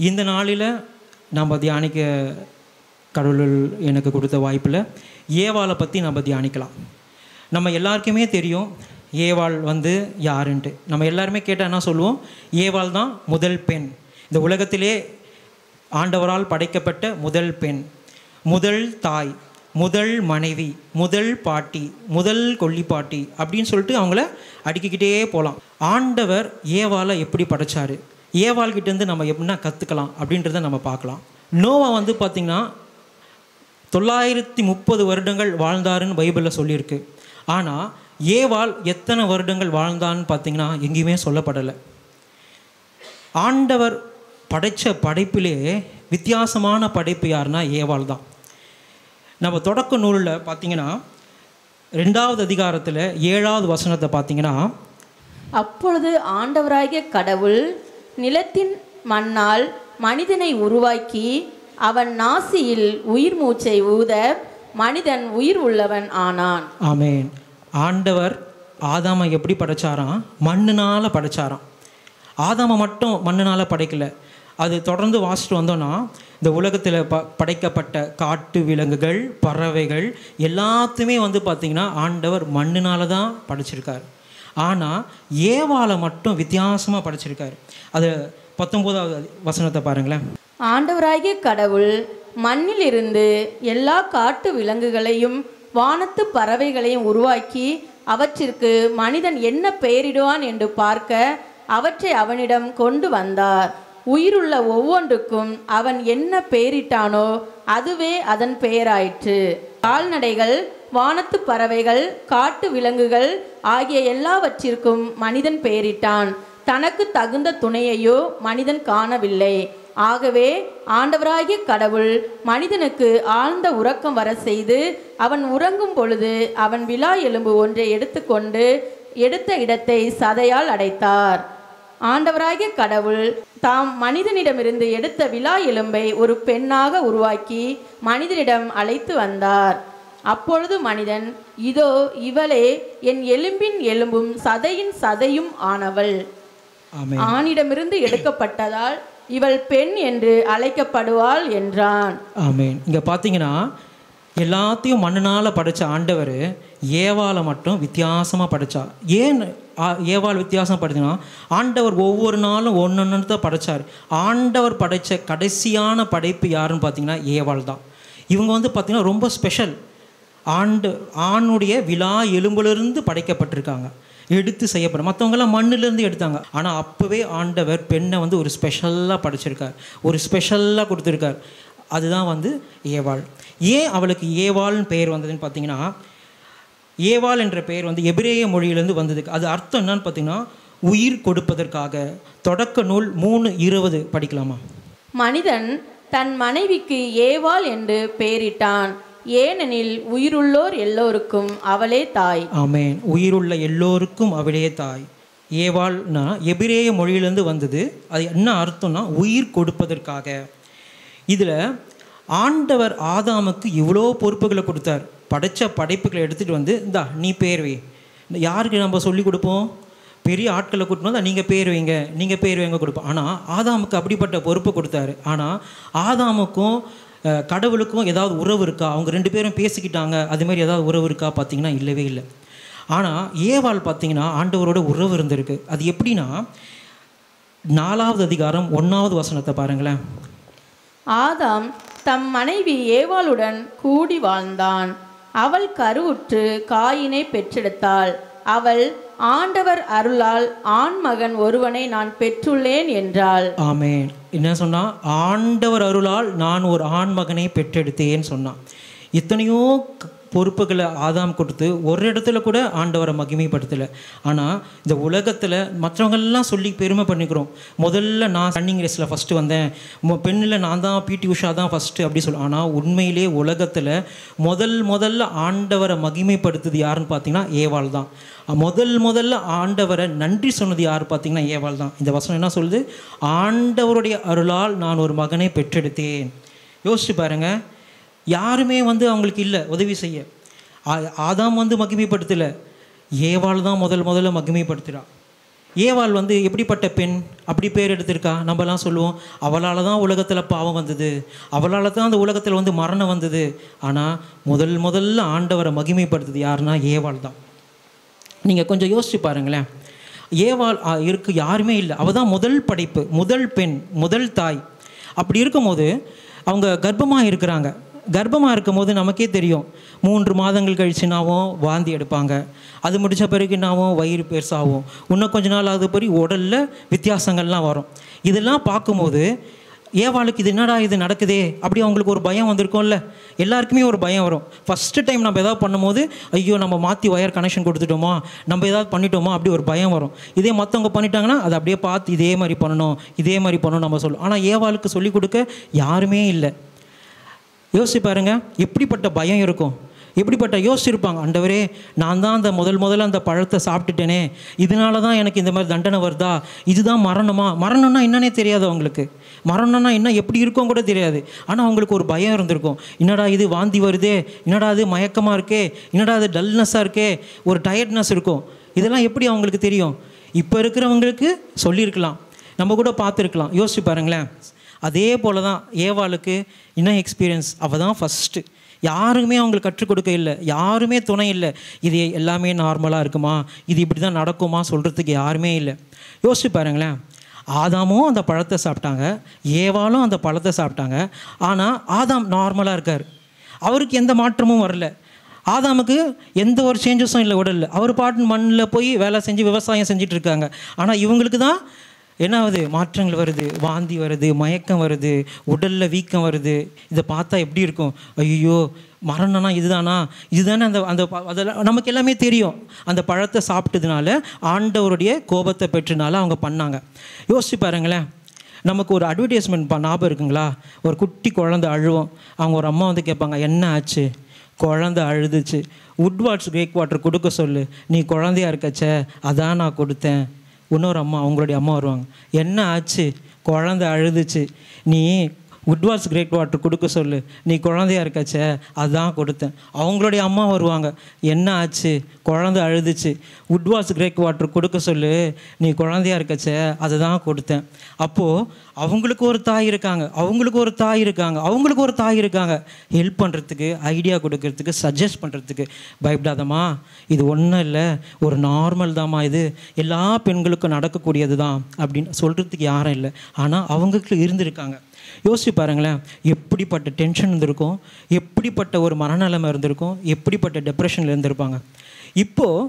இந்த நாளில் நம்ம தியானிக்க கடவுள் எனக்கு கொடுத்த வாய்ப்பில் ஏவாளை பற்றி நம்ம தியானிக்கலாம். நம்ம எல்லாருக்குமே தெரியும் ஏவாள் வந்து யாருன்ட்டு. நம்ம எல்லாருமே கேட்டால் என்ன சொல்லுவோம்? ஏவாள் தான் முதல் பெண், இந்த உலகத்திலே ஆண்டவரால் படைக்கப்பட்ட முதல் பெண், முதல் தாய், முதல் மனைவி, முதல் பாட்டி, முதல் கொல்லிப்பாட்டி அப்படின்னு சொல்லிட்டு அவங்கள அடுக்கிக்கிட்டே போகலாம். ஆண்டவர் ஏவாளை எப்படி படைச்சார், ஏவாள்கிட்டேருந்து நம்ம எப்படின்னா கற்றுக்கலாம் அப்படின்றத நம்ம பார்க்கலாம். நோவா வந்து பார்த்திங்கன்னா 930 வருடங்கள் வாழ்ந்தாருன்னு பைபிளில் சொல்லியிருக்கு. ஆனால் ஏவாள் எத்தனை வருடங்கள் வாழ்ந்தான்னு பார்த்திங்கன்னா எங்கேயுமே சொல்லப்படலை. ஆண்டவர் படைத்த படைப்பிலே வித்தியாசமான படைப்பு யாருன்னா ஏவாள் தான். நம்ம தொடக்க நூலில் பார்த்திங்கன்னா 2வது அதிகாரத்தில் 7வது வசனத்தை பார்த்திங்கன்னா, அப்பொழுது ஆண்டவராகிய கடவுள் நிலத்தின் மண்ணால் மனிதனை உருவாக்கி அவன் நாசியில் உயிர் மூச்சை ஊத மனிதன் உயிர் உள்ளவன் ஆனான். ஆமேன். ஆண்டவர் ஆதாமை எப்படி படைச்சாராம்? மண்ணினால் படைச்சாராம். ஆதாமை மட்டும் மண்ணினால் படைக்கல. அது தொடர்ந்து வாசிட்டு வந்தோன்னா இந்த உலகத்தில் படைக்கப்பட்ட காட்டு விலங்குகள், பறவைகள் எல்லாத்தையுமே வந்து பார்த்திங்கன்னா ஆண்டவர் மண்ணினால தான் படைச்சிருக்கார். ஆனால் ஏவாளை மட்டும் வித்தியாசமாக படைச்சிருக்காரு. அது 19வது வசனத்தை பாருங்களேன். ஆண்டவராகிய கடவுள் மண்ணிலிருந்து எல்லா காட்டு விலங்குகளையும் வானத்து பறவைகளையும் உருவாக்கி அவற்றிற்கு மனிதன் என்ன பெயரிடுவான் என்று பார்க்க அவற்றை அவனிடம் கொண்டு வந்தார். உயிருள்ள ஒவ்வொன்றுக்கும் அவன் என்ன பெயரிட்டானோ அதுவே அதன் பெயராயிற்று. கால்நடைகள், வானத்து பறவைகள், காட்டு விலங்குகள் ஆகிய எல்லாவற்றிற்கும் மனிதன் பெயரிட்டான். தனக்கு தகுந்த துணையையோ மனிதன் காணவில்லை. ஆகவே ஆண்டவராகிய கடவுள் மனிதனுக்கு ஆழ்ந்த உறக்கம் வர செய்து அவன் உறங்கும் பொழுது அவன் விலா எலும்பு ஒன்றை எடுத்துக்கொண்டு எடுத்த இடத்தை சதையால் அடைத்தார். ஆண்டவராகிய கடவுள் தாம் மனிதனிடமிருந்து எடுத்த விலா எலும்பை ஒரு பெண்ணாக உருவாக்கி மனிதனிடம் அழைத்து வந்தார். அப்பொழுது மனிதன், இதோ இவளே என் எலும்பின் எலும்பும் சதையின் சதையும் ஆனவள், ஆணிடமிருந்து எடுக்கப்பட்டதால் இவள் பெண் என்று அழைக்கப்படுவாள் என்றான். ஆமேன். இங்கே பார்த்தீங்கன்னா எல்லாத்தையும் மண்ணினால் படைத்த ஆண்டவர் ஏவாளை மட்டும் வித்தியாசமாக படைச்சா. ஏன் ஏவாள் வித்தியாசமாக படைச்சினா, ஆண்டவர் ஒவ்வொரு நாளும் ஒன்று தான் படைச்சார். ஆண்டவர் படைத்த கடைசியான படைப்பு யாருன்னு பார்த்தீங்கன்னா ஏவாள் தான். இவங்க வந்து பார்த்திங்கன்னா ரொம்ப ஸ்பெஷல். ஆணுடைய விலா எலும்பிலிருந்து படைக்கப்பட்டிருக்காங்க, எடுத்து செய்யப்படும். மற்றவங்களாம் மண்ணிலேருந்து எடுத்தாங்க. ஆனால் அப்போவே ஆண்டவர் பெண்ணை வந்து ஒரு ஸ்பெஷலாக படைச்சிருக்கார், ஒரு ஸ்பெஷலாக கொடுத்துருக்கார். அதுதான் வந்து ஏவாள். ஏன் அவளுக்கு ஏவாள்னு பெயர் வந்ததுன்னு பார்த்தீங்கன்னா, ஏவாள் என்ற பெயர் வந்து எபிரேய மொழியிலேருந்து வந்ததுக்கு அது அர்த்தம் என்னன்னு பார்த்தீங்கன்னா உயிர் கொடுப்பதற்காக. தொடக்க நூல் 3:20 படிக்கலாமா? மனிதன் தன் மனைவிக்கு ஏவாள் என்று பெயரிட்டான், ஏனெனில் உயிருள்ளோர் எல்லோருக்கும் அவளே தாய். ஆமேன். உயிருள்ள எல்லோருக்கும் அவளே தாய். ஏவாள்னா எபிரேய மொழியிலேருந்து வந்தது. அது என்ன அர்த்தம்னா உயிர் கொடுப்பதற்காக. இதில் ஆண்டவர் ஆதாமுக்கு இவ்வளோ பொறுப்புகளை கொடுத்தார். படைத்த படைப்புகளை எடுத்துகிட்டு வந்து இந்தா நீ பேர் வை. யாருக்கு நம்ம சொல்லி கொடுப்போம்? பெரிய ஆட்களை கூட்டினு வந்து நீங்கள் பேர் வைங்க, நீங்கள் பேர் வைங்க கொடுப்போம். ஆனால் ஆதாமுக்கு அப்படிப்பட்ட பொறுப்பு கொடுத்தாரு. ஆனால் ஆதாமுக்கும் கடவுளுக்கும் ஏதாவது உறவு இருக்கா? அவங்க 2 பேரும் பேசிக்கிட்டாங்க, அதுமாரி ஏதாவது உறவு இருக்கா பார்த்தீங்கன்னா இல்லவே இல்லை. ஆனால் ஏவாள் பார்த்தீங்கன்னா ஆண்டவரோட உறவு இருந்திருக்கு. அது எப்படின்னா 4வது அதிகாரம் 1வது வசனத்தை பாருங்களேன். ஆதாம் தம் மனைவி ஏவாளுடன் கூடி வாழ்ந்தான். அவள் கருவுற்று காயினை பெற்றெடுத்தாள். அவள், ஆண்டவர் அருளால் ஆண் மகன் ஒருவனை நான் பெற்றுள்ளேன் என்றாள். ஆமேன். என்ன சொன்னா? ஆண்டவர் அருளால் நான் ஒரு ஆண் மகனை பெற்றெடுத்தேன்னு சொன்னான். இத்தனையோ பொறுப்புகளை ஆதாம் கொடுத்து ஒரு இடத்துல கூட ஆண்டவரை மகிமைப்படுத்தலை. ஆனால் இந்த உலகத்தில் மற்றவங்கெல்லாம் சொல்லி பெருமை பண்ணிக்கிறோம். முதல்ல நான் ரன்னிங் ரேஸில் ஃபஸ்ட்டு வந்தேன், பெண்ணில் நான் தான் பிடி உஷா தான் ஃபஸ்ட்டு அப்படி சொல்லுவோம். ஆனால் உண்மையிலே உலகத்தில் முதல்ல ஆண்டவரை மகிமைப்படுத்துது யாருன்னு பார்த்தீங்கன்னா ஏவாள் தான். முதல்ல ஆண்டவரை நன்றி சொன்னது யார் பார்த்தீங்கன்னா ஏவாள் தான். இந்த வசனம் என்ன சொல்லுது? ஆண்டவருடைய அருளால் நான் ஒரு மகனை பெற்றெடுத்தேன். யோசிச்சு பாருங்கள். யாருமே வந்து அவங்களுக்கு இல்லை உதவி செய்ய. ஆதாம் வந்து மகிமைப்படுத்தலை, ஏவாள் தான் முதல்ல மகிமைப்படுத்துகிறா. ஏவாள் வந்து எப்படிப்பட்ட பெண் அப்படி பேர் எடுத்திருக்கா? நம்மலாம் சொல்லுவோம், அவளால் தான் உலகத்தில் பாவம் வந்தது, அவளால் தான் அந்த உலகத்தில் வந்து மரணம் வந்தது. ஆனால் முதல்ல ஆண்டவரை மகிமைப்படுத்துது யாருன்னா ஏவாள் தான். நீங்கள் கொஞ்சம் யோசிச்சு பாருங்களேன். ஏவாள் இருக்கு யாருமே இல்லை, அவள் தான் முதல் படைப்பு, முதல் பெண், முதல் தாய். அப்படி இருக்கும்போது அவங்க கர்ப்பமாக இருக்கிறாங்க. கர்ப்பமாக இருக்கும் போது நமக்கே தெரியும், 3 மாதங்கள் கழிச்சுனாவும் வாந்தி எடுப்பாங்க, அது முடித்த பிறகுனாவும் வயிறு பெருசாகும், இன்னும் கொஞ்ச நாள் ஆகுது பிறகு உடலில் வித்தியாசங்கள்லாம் வரும். இதெல்லாம் பார்க்கும்போது ஏவாளுக்கு இது என்னடா இது நடக்குதே அப்படி அவங்களுக்கு ஒரு பயம் வந்திருக்கும்ல. எல்லாருக்குமே ஒரு பயம் வரும். ஃபஸ்ட்டு டைம் நம்ம எதாவது பண்ணும்போது ஐயோ நம்ம மாற்றி ஒயர் கனெக்ஷன் கொடுத்துட்டோமா, நம்ம ஏதாவது பண்ணிட்டோமா, அப்படி ஒரு பயம் வரும். இதே மற்றவங்க பண்ணிட்டாங்கன்னா அதை அப்படியே பார்த்து இதே மாதிரி பண்ணணும் நம்ம சொல்லுவோம். ஆனால் ஏவாளுக்கு சொல்லிக் கொடுக்க யாருமே இல்லை. யோசிச்சு பாருங்க, எப்படிப்பட்ட பயம் இருக்கும், எப்படிப்பட்ட யோசிச்சிருப்பாங்க. ஆண்டவரே, நான் தான் அந்த முதல்ல அந்த பழத்தை சாப்பிட்டுட்டேனே, இதனால தான் எனக்கு இந்த மாதிரி தண்டனை வருதா, இதுதான் மரணமா? மரணம்னா என்னன்னே தெரியாது அவங்களுக்கு, மரணம்னா என்ன எப்படி இருக்கும் கூட தெரியாது. ஆனால் அவங்களுக்கு ஒரு பயம் இருந்திருக்கும். என்னடா இது வாந்தி வருதே, என்னடா இது மயக்கமாக இருக்கே, என்னடா இது டல்னஸ்ஸாக இருக்கே, ஒரு டயர்ட்னஸ் இருக்கும். இதெல்லாம் எப்படி அவங்களுக்கு தெரியும்? இப்போ இருக்கிறவங்களுக்கு சொல்லியிருக்கலாம், நம்ம கூட பார்த்துருக்கலாம். யோசிச்சு பாருங்களேன். அதே போல் தான் ஏவாளுக்கு இன்னும் எக்ஸ்பீரியன்ஸ். அவள் தான் ஃபஸ்ட்டு. யாருமே அவங்களுக்கு கற்றுக் கொடுக்க இல்லை, யாருமே துணை இல்லை. இது எல்லாமே நார்மலாக இருக்குமா, இது இப்படி தான் நடக்குமா சொல்கிறதுக்கு யாருமே இல்லை. யோசிச்சு பாருங்களேன். ஆதாமும் அந்த பழத்தை சாப்பிட்டாங்க, ஏவாளும் அந்த பழத்தை சாப்பிட்டாங்க. ஆனால் ஆதாம் நார்மலாக இருக்கார், அவருக்கு எந்த மாற்றமும் வரல. ஆதாமுக்கு எந்த ஒரு சேஞ்சஸும் இல்லை உடலில். அவர் பாட்டு மண்ணில் போய் வேலை செஞ்சு விவசாயம் செஞ்சுட்டு இருக்காங்க. ஆனால் இவங்களுக்கு தான் என்ன ஆகுது, மாற்றங்கள் வருது, வாந்தி வருது, மயக்கம் வருது, உடலில் வீக்கம் வருது. இதை பார்த்தா எப்படி இருக்கும்? ஐயோ மரணம்னா இதுதானே அந்த அதெல்லாம் நமக்கு எல்லாமே தெரியும். அந்த பழத்தை சாப்பிட்டதுனால ஆண்டவருடைய கோபத்தை பெற்றனால அவங்க பண்ணாங்க. யோசிச்சு பாருங்களேன். நமக்கு ஒரு அட்வர்டைஸ்மெண்ட் ஞாபகம் இருக்குங்களா? ஒரு குட்டி குழந்தை அழுவோம், அவங்க ஒரு அம்மா வந்து கேட்பாங்க, என்ன ஆச்சு? குழந்தை அழுதுச்சு, உட்வாட்ஸ் கிரேக் வாட்டர் கொடுக்க சொல்லு, நீ குழந்தையா இருக்கச்சே அதான் நான் கொடுத்தேன். இன்னொரு அம்மா, அவங்களுடைய அம்மா வருவாங்க, என்ன ஆச்சு? குழந்தை அழுதுச்சு, நீ உட்வாட்ஸ் கிரேக் வாட்டர் கொடுக்க சொல்லு, நீ குழந்தையா இருக்காச்சே அதுதான் கொடுத்தேன். அவங்களுடைய அம்மா வருவாங்க, என்ன ஆச்சு? குழந்தை அழுதுச்சு, உட்வாட்ஸ் கிரேக் வாட்டர் கொடுக்க சொல்லு, நீ குழந்தையா இருக்காச்சே அதை தான் கொடுத்தேன். அப்போது அவங்களுக்கு ஒரு தாய் இருக்காங்க, அவங்களுக்கு ஒரு தாய் இருக்காங்க, ஹெல்ப் பண்ணுறதுக்கு, ஐடியா கொடுக்கறதுக்கு, சஜஸ்ட் பண்ணுறதுக்கு. பயப்படாதம்மா, இது ஒன்றும் இல்லை, ஒரு நார்மல் தாம்மா, இது எல்லா பெண்களுக்கும் நடக்கக்கூடியது தான் அப்படின்னு சொல்கிறதுக்கு யாரும் இல்லை. ஆனால் அவங்களுக்கு இருந்திருக்காங்க. யோசிச்சு பாருங்களேன், எப்படிப்பட்ட டென்ஷன் இருந்திருக்கும், எப்படிப்பட்ட ஒரு மனநிலைமை இருந்திருக்கும், எப்படிப்பட்ட டிப்ரெஷனில் இருந்திருப்பாங்க. இப்போது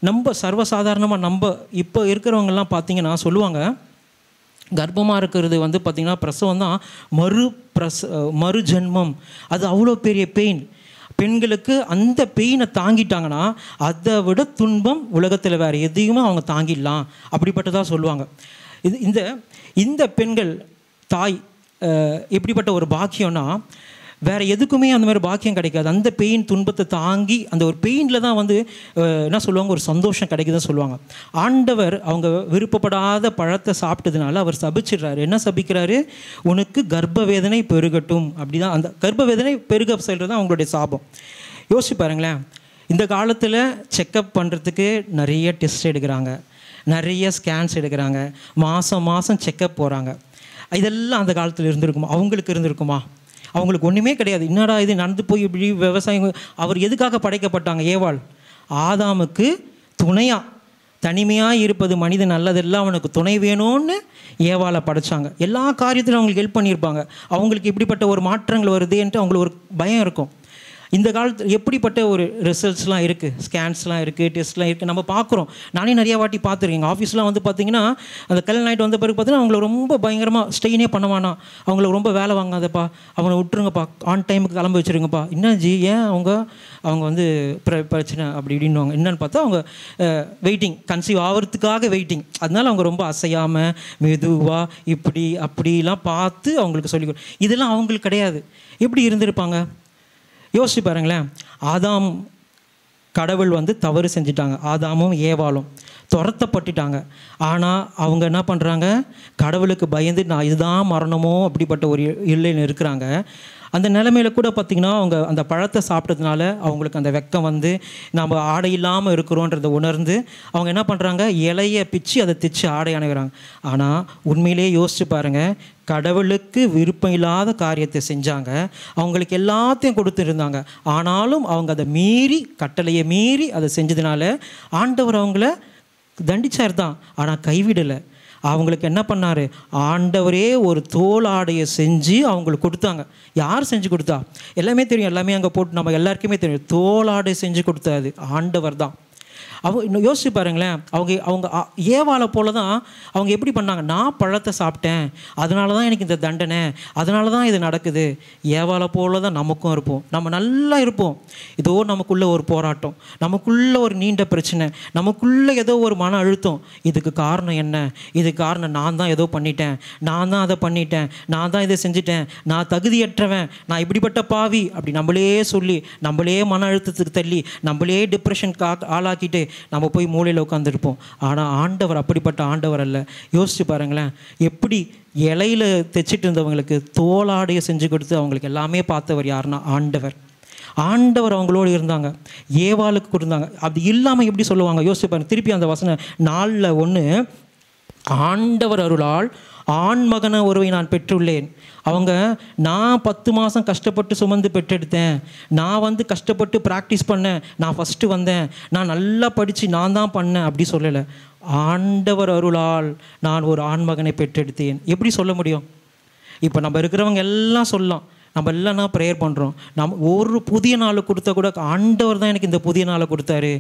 நம்ம சர்வசாதாரணமாக இப்போ இருக்கிறவங்கெல்லாம் பார்த்திங்கன்னா சொல்லுவாங்க, கர்ப்பமாக இருக்கிறது வந்து பார்த்திங்கன்னா பிரசவம் தான் மறு ஜென்மம், அது அவ்வளோ பெரிய பெயின். பெண்களுக்கு அந்த பெயினை தாங்கிட்டாங்கன்னா அதை விட துன்பம் உலகத்தில் வேறு எதையுமே அவங்க தாங்கிடலாம், அப்படிப்பட்டதாக சொல்லுவாங்க. இந்த பெண்கள் தாய் எப்படிப்பட்ட ஒரு பாக்கியம்னா வேறு எதுக்குமே அந்த மாதிரி பாக்கியம் கிடைக்காது. அந்த பெயின் துன்பத்தை தாங்கி அந்த ஒரு பெயினில் தான் வந்து என்ன சொல்லுவாங்க, ஒரு சந்தோஷம் கிடைக்குதுன்னு சொல்லுவாங்க. ஆண்டவர் அவங்க விருப்பப்படாத பழத்தை சாப்பிட்டதுனால அவர் சபிச்சிடுறாரு. என்ன சபிக்கிறாரு? உனக்கு கர்ப்ப வேதனை பெருகட்டும். அப்படி தான் அந்த கர்ப்ப வேதனை பெருக சொல்கிறது தான் அவங்களுடைய சாபம். யோசிச்சு பாருங்களேன். இந்த காலத்தில் செக்கப் பண்ணுறதுக்கு நிறைய டெஸ்ட் எடுக்கிறாங்க, நிறைய ஸ்கேன்ஸ் எடுக்கிறாங்க, மாதம் செக்கப் போகிறாங்க. இதெல்லாம் அந்த காலத்தில் இருந்திருக்குமா? அவங்களுக்கு இருந்திருக்குமா? அவங்களுக்கு ஒன்றுமே கிடையாது. என்னடா இது நடந்து போய் இப்படி விவசாயம். அவர் எதுக்காக படைக்கப்பட்டாங்க? ஏவாள் ஆதாமுக்கு துணையாக, தனிமையாக இருப்பது மனிதன் நல்லதெல்லாம், அவனுக்கு துணை வேணும்னு ஏவாளை படைச்சாங்க. எல்லா காரியத்திலும் அவங்களுக்கு ஹெல்ப் பண்ணியிருப்பாங்க. அவங்களுக்கு இப்படிப்பட்ட ஒரு மாற்றங்கள் வருதுன்ட்டு அவங்களுக்கு ஒரு பயம் இருக்கும். இந்த காலத்தில் எப்படிப்பட்ட ஒரு ரிசல்ட்ஸ்லாம் இருக்குது, ஸ்கேன்ஸ்லாம் இருக்குது, டெஸ்ட்லாம் இருக்குது, நம்ம பார்க்குறோம். நானே நிறையா வாட்டி பார்த்துருக்கேன். எங்கள் ஆஃபீஸ்லாம் வந்து பார்த்திங்கன்னா அந்த கல்யாண நைட் வந்த பிறகு பார்த்தீங்கன்னா அவங்கள ரொம்ப பயங்கரமாக ஸ்ட்ரெயினே பண்ணவானா, அவங்களுக்கு ரொம்ப வேலை வாங்காதப்பா, அவங்கள விட்டுருங்கப்பா, ஆன் டைமுக்கு கிளம்ப வச்சுருங்கப்பா. என்ன ஜி, ஏன் அவங்க வந்து பிரச்சனை அப்படி இப்படின்னுவாங்க. என்னென்னு பார்த்தா அவங்க வெயிட்டிங், கன்சீவ் ஆகிறதுக்காக வெயிட்டிங். அதனால அவங்க ரொம்ப அசையாமல் மெதுவாக இப்படி அப்படிலாம் பார்த்து அவங்களுக்கு சொல்லிக் இதெல்லாம் அவங்களுக்கு கிடையாது. எப்படி இருந்திருப்பாங்க? யோசிச்சு பாருங்களேன். ஆதாம் கடவுள் வந்து தவறு செஞ்சிட்டாங்க, ஆதாமும் ஏவாளும் துரத்தப்பட்டுட்டாங்க. ஆனால் அவங்க என்ன பண்ணுறாங்க, கடவுளுக்கு பயந்து நான் இதுதான் மரணமோ அப்படிப்பட்ட ஒரு இல்லைன்னு இருக்கிறாங்க. அந்த நிலைமையில கூட பார்த்திங்கன்னா அவங்க அந்த பழத்தை சாப்பிட்டதுனால அவங்களுக்கு அந்த வெக்கம் வந்து நம்ம ஆடை இல்லாமல் இருக்கிறோன்றதை உணர்ந்து அவங்க என்ன பண்ணுறாங்க, இலையை பிச்சு அதை தைச்சு ஆடை அணிகிறாங்க. ஆனால் உண்மையிலேயே யோசிச்சு பாருங்கள், கடவுளுக்கு விருப்பம் இல்லாத காரியத்தை செஞ்சாங்க, அவங்களுக்கு எல்லாத்தையும் கொடுத்துருந்தாங்க. ஆனாலும் அவங்க அதை மீறி, கட்டளையை மீறி அதை செஞ்சதுனால ஆண்டவர் அவங்கள தண்டிச்சார் தான், ஆனால் கைவிடலை. அவங்களுக்கு என்ன பண்ணார், ஆண்டவரே ஒரு தோல் ஆடையை செஞ்சு அவங்களுக்கு கொடுத்தாங்க. யார் செஞ்சு கொடுத்தா? எல்லாமே தெரியும், எல்லாமே அங்கே போட்டு நம்ம எல்லாருக்குமே தெரியும். தோல் ஆடை செஞ்சு கொடுத்தாது ஆண்டவர் தான். இன்னும் யோசிச்சு பாருங்களேன், அவங்க ஏவாளை போல தான் அவங்க எப்படி பண்ணாங்க, நான் பழத்தை சாப்பிட்டேன் அதனால தான் எனக்கு இந்த தண்டனை, அதனால தான் இது நடக்குது. ஏவாளை போல தான் நமக்கும் இருப்போம். நம்ம நல்லா இருப்போம், ஏதோ நமக்குள்ளே ஒரு போராட்டம், நமக்குள்ளே ஒரு நீண்ட பிரச்சனை, நமக்குள்ளே ஏதோ ஒரு மன அழுத்தம். இதுக்கு காரணம் என்ன? இதுக்கு காரணம் நான் தான் ஏதோ பண்ணிட்டேன், நான் தான் அதை பண்ணிட்டேன், நான் தான் இதை செஞ்சுட்டேன், நான் தகுதியற்றவன், நான் இப்படிப்பட்ட பாவி அப்படி நம்மளே சொல்லி நம்மளே மன அழுத்தத்துக்கு தள்ளி நம்மளே டிப்ரெஷனுக்கு ஆளாக்கிட்டு நம்ம போய் மூலையில் உட்காந்துருப்போம். ஆனால் ஆண்டவர் அப்படிப்பட்ட ஆண்டவர் அல்ல. யோசிச்சு பாருங்களேன், எப்படி இலையில் தைச்சிட்டு இருந்தவங்களுக்கு தோலாடையை செஞ்சு கொடுத்து அவங்களுக்கு எல்லாமே பார்த்தவர் யாருன்னா ஆண்டவர். ஆண்டவர் அவங்களோடு இருந்தாங்க, ஏவாளுக்கு கொடுத்தாங்க. அது இல்லாமல் எப்படி சொல்லுவாங்க? யோசிச்சு பாருங்க, திருப்பி அந்த வசனம் 4:1, ஆண்டவர் அருளால் ஆண்மகன ஒருவை நான் பெற்றுள்ளேன். அவங்க நான் 10 மாதம் கஷ்டப்பட்டு சுமந்து பெற்றெடுத்தேன், நான் வந்து கஷ்டப்பட்டு ப்ராக்டிஸ் பண்ணேன், நான் ஃபஸ்ட்டு வந்தேன், நான் நல்லா படித்து நான் தான் பண்ணேன் அப்படி சொல்லலை. ஆண்டவர் அருளால் நான் ஒரு ஆண்மகனை பெற்றெடுத்தேன். எப்படி சொல்ல முடியும்? இப்போ நம்ம இருக்கிறவங்க எல்லாம் சொல்லலாம், நம்ம எல்லாம் ப்ரேயர் பண்ணுறோம், நம்ம ஒரு புதிய நாளை கொடுத்தா கூட ஆண்டவர் தான் எனக்கு இந்த புதிய நாளை கொடுத்தாரு,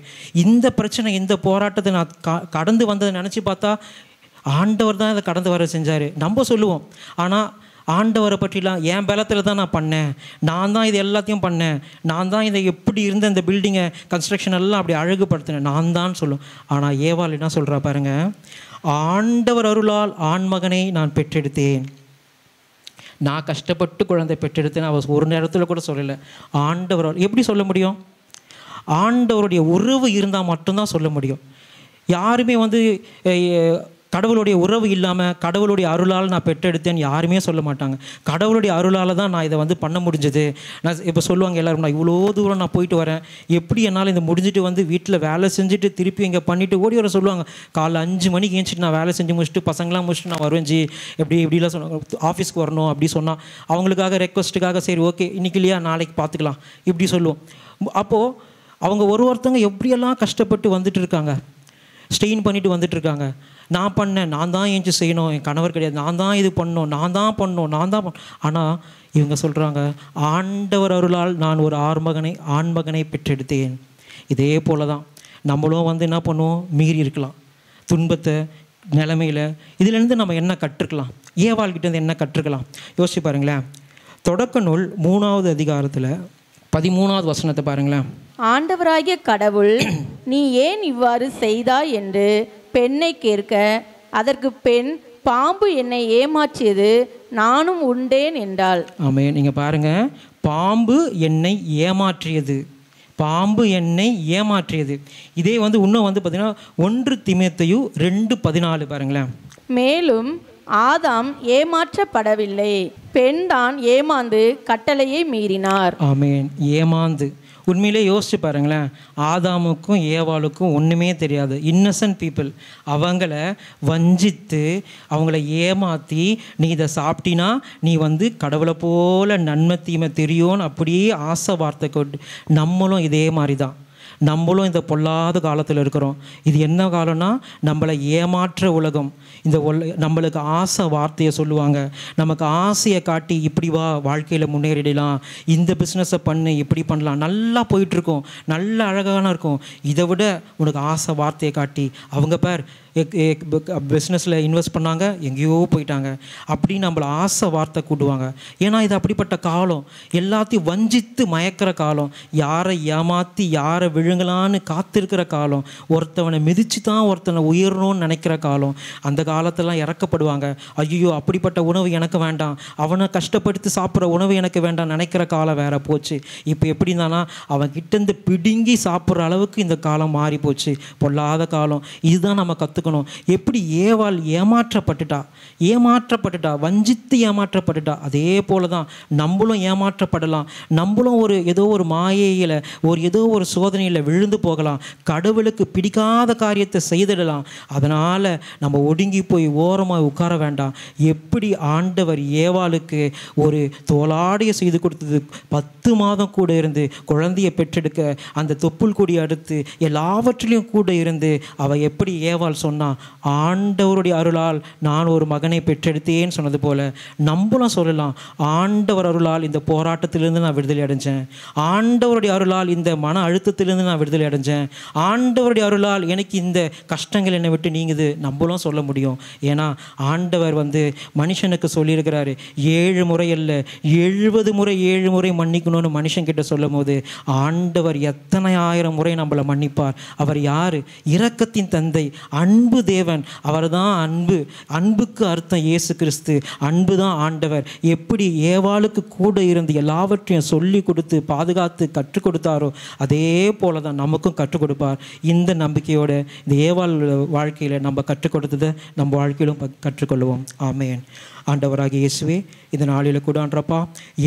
இந்த பிரச்சனை இந்த போராட்டத்தை நான் கடந்து வந்ததை நினச்சி பார்த்தா ஆண்டவர் தான் இதை கடந்து வர செஞ்சார் நம்ம சொல்லுவோம். ஆனால் ஆண்டவரை பற்றிலாம் என் பலத்தில் தான் நான் பண்ணேன், நான் தான் இது எல்லாத்தையும் பண்ணேன், நான் தான் இதை எப்படி இருந்த இந்த பில்டிங்கை கன்ஸ்ட்ரக்ஷன் எல்லாம் அப்படி அழகுபடுத்தினேன், நான் தான் சொல்லும். ஆனால் ஏவாள் என்ன சொல்கிறா பாருங்கள், ஆண்டவர் அருளால் ஆண்மகனை நான் பெற்றெடுத்தேன். நான் கஷ்டப்பட்டு குழந்தை பெற்றெடுத்தேன் அவள் ஒரு நேரத்தில் கூட சொல்லலை. ஆண்டவர் எப்படி சொல்ல முடியும்? ஆண்டவருடைய உறவு இருந்தால் மட்டும்தான் சொல்ல முடியும். யாருமே வந்து கடவுளுடைய உறவு இல்லாமல் கடவுளுடைய அருளால் நான் பெற்றெடுத்தேன்னு யாருமே சொல்ல மாட்டாங்க. கடவுளுடைய அருளால் தான் நான் இதை வந்து பண்ண முடிஞ்சது. நான் இப்போ சொல்லுவாங்க எல்லோரும், நான் இவ்வளோ தூரம் நான் போயிட்டு வரேன், எப்படி என்னால் இந்த முடிஞ்சுட்டு வந்து வீட்டில் வேலை செஞ்சுட்டு திருப்பி இங்கே பண்ணிவிட்டு ஓடி வர சொல்லுவாங்க. காலைல 5 மணிக்கு ஏஞ்சிட்டு நான் வேலை செஞ்சு முடிச்சுட்டு பசங்களாம் முடிச்சுட்டு நான் வருவேன் எப்படிலாம் சொன்னாங்க, ஆஃபீஸ்க்கு வரணும் அப்படி சொன்னால் அவங்களுக்காக ரெக்வஸ்ட்டுக்காக சரி ஓகே இன்றைக்கி இல்லையா நாளைக்கு பார்த்துக்கலாம் இப்படி சொல்லுவோம். அப்போது அவங்க ஒருத்தவங்க எப்படியெல்லாம் கஷ்டப்பட்டு வந்துட்டு இருக்காங்க, ஸ்ட்ரெயின் பண்ணிட்டு வந்துட்டுருக்காங்க. நான் பண்ணேன், நான் தான் ஏஞ்சி செய்யணும், என் கணவர் கிடையாது, நான் தான் இது பண்ணணும், நான் தான் பண்ணணும். ஆனால் இவங்க சொல்கிறாங்க, ஆண்டவர் அருளால் நான் ஒரு ஆண்மகனை பெற்றெடுத்தேன். இதே போல தான் நம்மளும் வந்து என்ன பண்ணுவோம், மீறி இருக்கலாம் துன்பத்தை நிலைமையில். இதிலேருந்து நம்ம என்ன கற்றுக்கலாம், ஏவாள்கிட்டேருந்து என்ன கற்றுக்கலாம் யோசிச்சு பாருங்களேன். தொடக்க நூல் 3வது அதிகாரத்தில் 13வது வசனத்தை பாருங்களேன். ஆண்டவராகிய கடவுள் நீ ஏன் இவ்வாறு செய்தாய் என்று பெண்ணை கேட்க, அதற்கு பெண், பாம்பு என்னை ஏமாற்றியது, நானும் உண்டேன் என்றாள். ஆமே, நீங்கள் பாருங்கள், பாம்பு என்னை ஏமாற்றியது, பாம்பு என்னை ஏமாற்றியது. இதே வந்து இன்னும் வந்து பார்த்தீங்கன்னா 1 தீமோத்தேயு 2:14 பாருங்களேன். மேலும் ஆதாம் ஏமாற்றப்படவில்லை, பெண் தான் ஏமாந்து கட்டளையை மீறினார். ஆமேன், ஏமாந்து. உண்மையிலே யோசிச்சு பாருங்களேன், ஆதாமுக்கும் ஏவாளுக்கும் ஒன்றுமே தெரியாது, இன்னசென்ட் பீப்புள். அவங்கள வஞ்சித்து அவங்கள ஏமாற்றி நீ இதை சாப்பிட்டினா நீ வந்து கடவுளை போல் நன்மை தீமை தெரியும்னு அப்படியே ஆசை வார்த்தை கொண்டு, நம்மளும் இதே மாதிரி தான், நம்மளும் இந்த பொல்லாத காலத்தில் இருக்கிறோம். இது என்ன காலம்னா நம்மளை ஏமாற்ற உலகம். இந்த நம்மளுக்கு ஆசை வார்த்தையை சொல்லுவாங்க, நமக்கு ஆசையை காட்டி இப்படி வா வாழ்க்கையில் முன்னேறிடலாம், இந்த பிஸ்னஸை பண்ணு இப்படி பண்ணலாம், நல்லா போயிட்டுருக்கோம், நல்ல அழகான இருக்கும். இதை விட உனக்கு ஆசை வார்த்தையை காட்டி அவங்க பேர் பிஸ்னஸில் இன்வெஸ்ட் பண்ணாங்க எங்கேயோ போயிட்டாங்க அப்படின்னு நம்மளை ஆசை வார்த்தை கூட்டுவாங்க. ஏன்னா இது அப்படிப்பட்ட காலம், எல்லாத்தையும் வஞ்சித்து மயக்கிற காலம், யாரை ஏமாற்றி யாரை விழுங்கலான்னு காத்திருக்கிற காலம், ஒருத்தவனை மிதித்து தான் ஒருத்தனை உயரணும்னு நினைக்கிற காலம். அந்த காலத்தெல்லாம் இறக்கப்படுவாங்க. ஐயோ அப்படிப்பட்ட உணவு எனக்கு வேண்டாம், அவனை கஷ்டப்படுத்தி சாப்பிட்ற உணவு எனக்கு வேண்டாம் நினைக்கிற காலம் வேற போச்சு. இப்போ எப்படி இருந்தானா அவன் கிட்டேருந்து பிடுங்கி சாப்பிட்ற அளவுக்கு இந்த காலம் மாறி போச்சு, பொல்லாத காலம். இதுதான் நம்ம கற்றுக்கணும். கற்றுக்கணும். எப்படி ஏவாள் ஏமாற்றப்பட்டுட்டா, வஞ்சித்து ஏமாற்றப்பட்டுட்டா. அதே போல தான் நம்மளும் ஏமாற்றப்படலாம். நம்மளும் ஏதோ ஒரு மாயையில், ஏதோ ஒரு சோதனையில் விழுந்து போகலாம். கடவுளுக்கு பிடிக்காத காரியத்தை செய்திடலாம். அதனால் நம்ம ஒடுங்கி போய் ஓரமாக உட்கார வேண்டாம். எப்படி ஆண்டவர் ஏவாளுக்கு ஒரு தோலாடையை செய்து கொடுத்தது, 10 மாதம் கூட இருந்து குழந்தையை பெற்றெடுக்க அந்த தொப்புள் கொடி அடுத்து எல்லாவற்றிலையும் கூட இருந்து அவள் எப்படி ஏவாள் சொன்னான், ஆண்டவருடைய அருளால் நான் ஒரு மகனை பெற்றெடுத்தேன்னு சொன்னது போல நம்மளும் சொல்லலாம், ஆண்டவர் அருளால் இந்த போராட்டத்திலிருந்து நான் விடுதலை அடைஞ்சேன், ஆண்டவருடைய அருளால் இந்த மன அழுத்தத்திலிருந்து நான் விடுதலை அடைஞ்சேன், ஆண்டவருடைய அருளால் எனக்கு இந்த கஷ்டங்கள் என்னை விட்டு நீங்குது நம்மளும் சொல்ல முடியும். ஏன்னா ஆண்டவர் மனுஷனுக்கு சொல்லியிருக்கிறாரு, 7 முறை அல்ல 70 முறை 7 முறை மன்னிக்கணும்னு மனுஷன் கிட்ட சொல்லும் போது ஆண்டவர் எத்தனை ஆயிரம் முறை நம்மளை மன்னிப்பார். அவர் யார்? இரக்கத்தின் தந்தை, அன்பு தேவன். அவர் தான் அன்பு. அன்புக்கு அர்த்தம் இயேசு கிறிஸ்து. அன்பு தான் ஆண்டவர். எப்படி ஏவாளுக்கு கூட இருந்து எல்லாவற்றையும் சொல்லி கொடுத்து பாதுகாத்து கற்றுக் கொடுத்தாரோ அதே போல தான் நமக்கும் கற்றுக் கொடுப்பார். இந்த நம்பிக்கையோடு இந்த ஏவாள் வாழ்க்கையில் நம்ம கற்றுக் கொடுத்ததை நம்ம வாழ்க்கையிலும் கற்றுக்கொள்வோம். ஆமேன். ஆண்டவராகிய இயேசுவே, இந்த நாளில் கூட ஆண்டப்பா,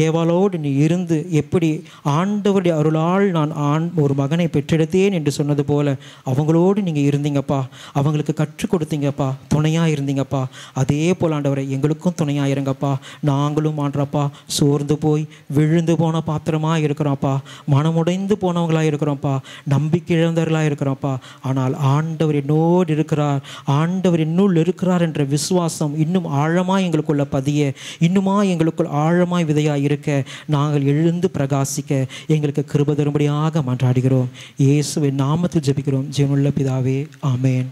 ஏவாளோடு நீ இருந்து எப்படி ஆண்டவருடைய அருளால் நான் ஒரு மகனை பெற்றெடுத்தேன் என்று சொன்னது போல அவங்களோடு நீங்கள் இருந்தீங்கப்பா, அவங்களுக்கு கற்றுக் கொடுத்தீங்கப்பா, துணையாக இருந்தீங்கப்பா. அதே போல் ஆண்டவரை எங்களுக்கும் துணையாக இருங்கப்பா. நாங்களும் ஆண்டப்பா சோர்ந்து போய் விழுந்து போன பாத்திரமாக இருக்கிறோம்ப்பா, மனமுடைந்து போனவங்களாக இருக்கிறோம்ப்பா, நம்பிக்கை இழந்தவர்களாக இருக்கிறோம்ப்பா. ஆனால் ஆண்டவர் என்னோடு இருக்கிறார், ஆண்டவர் என்னுள் இருக்கிறார் என்ற விசுவாசம் இன்னும் ஆழமாக எங்களுக்குள்ள பதிய, இன்னுமா எங்களுக்குள் ஆழமாய் விதையாய் இருக்க நாங்கள் எழுந்து பிரகாசிக்க எங்களுக்கு கிருபை தரும்படியாக மன்றாடுகிறோம். இயேசுவின் நாமத்தில் ஜெபிக்கிறோம் ஜீவனுள்ள பிதாவே, ஆமேன்.